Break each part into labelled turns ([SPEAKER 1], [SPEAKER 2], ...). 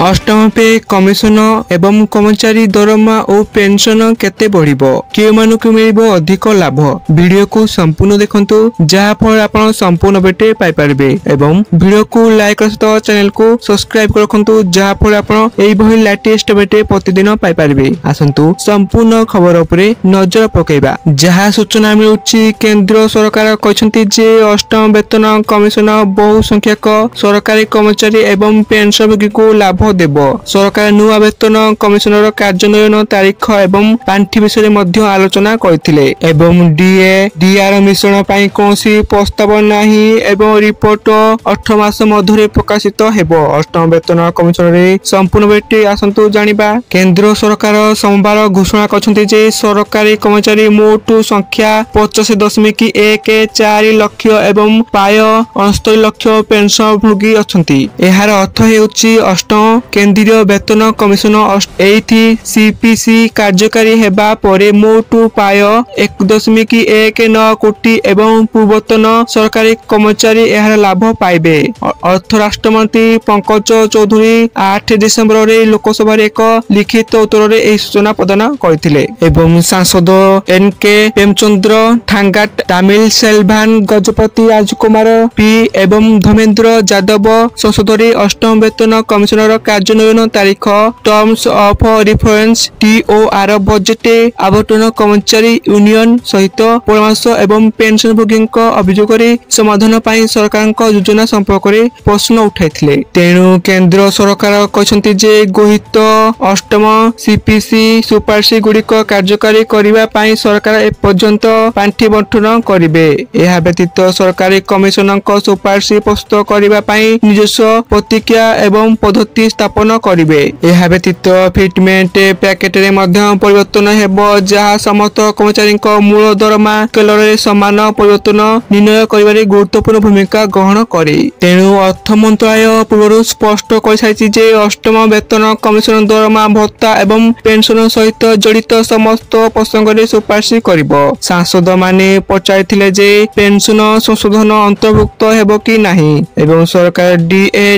[SPEAKER 1] अष्टम पे कमिशन एवं कर्मचारी दरमा और पेंशन केते बढ़िबो के मानकु मिलिबो अधिक लाभ वीडियो को संपूर्ण देखंतु जहा फल आपण संपूर्ण बेटे पाई परबे एवं वीडियो को लाइक करतो चैनल को सब्सक्राइब करखंतु जहा फल आपण एई बही लेटेस्ट बेटे प्रतिदिन पाई परबे आसंतु संपूर्ण खबर उपरे नजर पकेबा जहा सूचना मिलुची केंद्र सरकार कहछंती जे अष्टम वेतन कमिशन बहु संख्यक सरकारी कर्मचारी एवं पेंशनभोगी को लाभ देबो सरकार नुआ वेतन कमिशनर कार्यान्वयन तारीख एवं पांठी विषय मध्ये आलोचना करथिले एवं डीआर मिश्रण पई कोनसी प्रस्ताव नाही एवं रिपोर्ट 8 मास मध्यरे प्रकाशित हेबो अष्टम वेतन कमिशन रे संपूर्ण बेटी आसंतु जानिबा केंद्र सरकार सोमवार घोषणा करछंती जे सरकारी कर्मचारी मोट संख्या 85.14 लाख एवं पाय 69 लाख पेंशन भोगी अछंती एहार अर्थ हेउची अष्टम केंद्रीय वेतन कमिशन एथि सीपीसी कार्यकारी हेबा परे मोट पाय 1.19 कोटी एवं पूर्वतन सरकारी कर्मचारी एहार लाभ पाइबे अर्थ राष्ट्र मंत्री पंकज चौधरी 8 डिसेंबर रे लोकसभा रे एक लिखित उत्तर रे एही सूचना प्रदान करथिले एवं सांसद एनके प्रेमचंद्र ठांगाट तमिल सेल्भान गजपति राजकुमार पी एवं धर्मेंद्र यादव संसद रे अष्टम वेतन कमिशनर कार्यान्वयन तारीख terms of reference TOR budget आवंटन कर्मचारी यूनियन सहित परामर्श एवं पेंशन भोगी अभियोग समाधान पाई सरकार योजना संपर्क में प्रश्न उठाइथिले तेणु केंद्र सरकार कहछंती जे गोहित अष्टम सीपीसी सुपारिश गुड़िक कार्यकारी करबा पाई सरकार एपर्यंत पांठी बंटन करिवे एहा व्यतीत सरकारी कमिशन सुपारिश प्रस्तुत करबा पाई निजस्व प्रतिक्रिया एवं पद्धति स्थापन करिवे एहा व्यतीत फिटमेंट पैकेट रे मध्य परिवर्तन हेबो जहा समस्त कर्मचारी मूल दरमा स्केल रे समान परिवर्तन निर्णय करिबारे गुरुत्वपूर्ण भूमिका ग्रहण करे तेणु अर्थ मंत्रालय पूर्व स्पष्ट करिसाइछि जे अष्टम वेतन कमिशन दरमा भत्ता एवं पेंशन सहित जड़ित समस्त प्रसंग रे सुपारिश करिवो सांसद माने पचाइथिले जे पेंशन संशोधन अंतर्भुक्त हेबो कि नाही एवं सरकार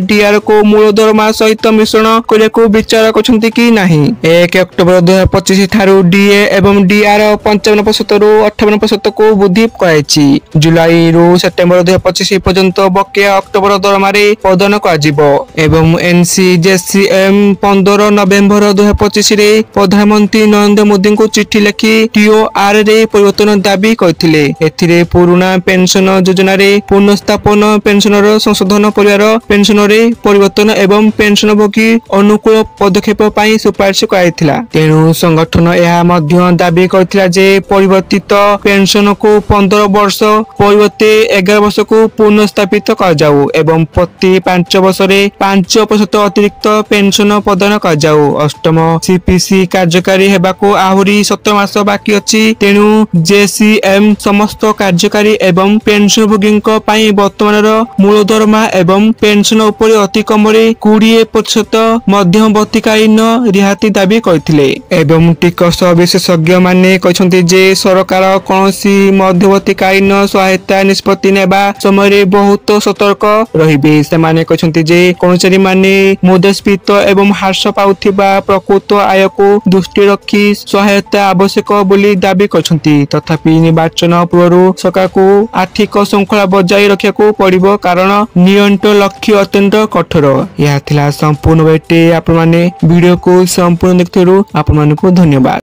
[SPEAKER 1] डीआर को मूल दरमा सहित मिश्रण करे को विचार करछंती कि नाही 1 अक्टोबर 2025 थारु डीए एवं डीआर 55% रु 58% को वृद्धि कराइछि जुलाई रु सेप्टेम्बर 2025 पर्यंत बकेया अक्टोबर दरमा रे प्रदान कराजिबो एवं एनसीजेसीएम 15 नवेम्बर 2025 रे प्रधानमंत्री नरेंद्र मोदी को चिट्ठी लिखि टीओआर रे परिवर्तन दाबी करथिले एथिरे पुराना पेंशन योजना रे पुनर्स्थापन पेंशनर संशोधन परिवार पेंशन रे परिवर्तन एवं पेंशन भोगी अनुकूल पदक्षेप पाई सुपारिश कराइथिला तेणु संगठन यह मध्य दाबी करथिला जे परिवर्तित पेंशन को 15 वर्ष परिवर्ते 11 वर्ष को पुनर्स्थापित कर जाऊ एवं प्रति 5 वर्ष रे 5% अतिरिक्त पेंशन प्रदान कर जाऊ अष्टम सीपीसी कार्यकारी हेबाको आहुरी 17 मास बाकी अछि तेणु जेसीएम समस्त कार्यकारी एवं पेंशन भोगी पाई वर्तमान मूल दरमा एवं पेंशन उपरे अति कम रे 20% मध्यवर्तीकालीन रिहाती दाबी करथिले एवं टिकस विशेषज्ञ माने कहछन्ती जे सरकार कोनोसी मध्यवर्तीकालीन सहायता निष्पत्ति नेबा समय रे बहुत सतर्क रहिबे से माने कहछन्ती जे कर्मचारी माने मुद्रास्फीति एवं ह्रास पाउथिबा प्रकृत आय को दृष्टि रखी सहायता आवश्यक बोली दाबी करछन्ती तथापि निर्वाचन पूर्व सरकार को आर्थिक श्रृंखला बजाय रखिया को पड़िबो कारण नियंत्रण लक्ष्य अत्यंत कठोर यह थिला संपूर्ण बेटे आपण माने वीडियो को संपूर्ण देखथरु आपण मानकु धन्यवाद।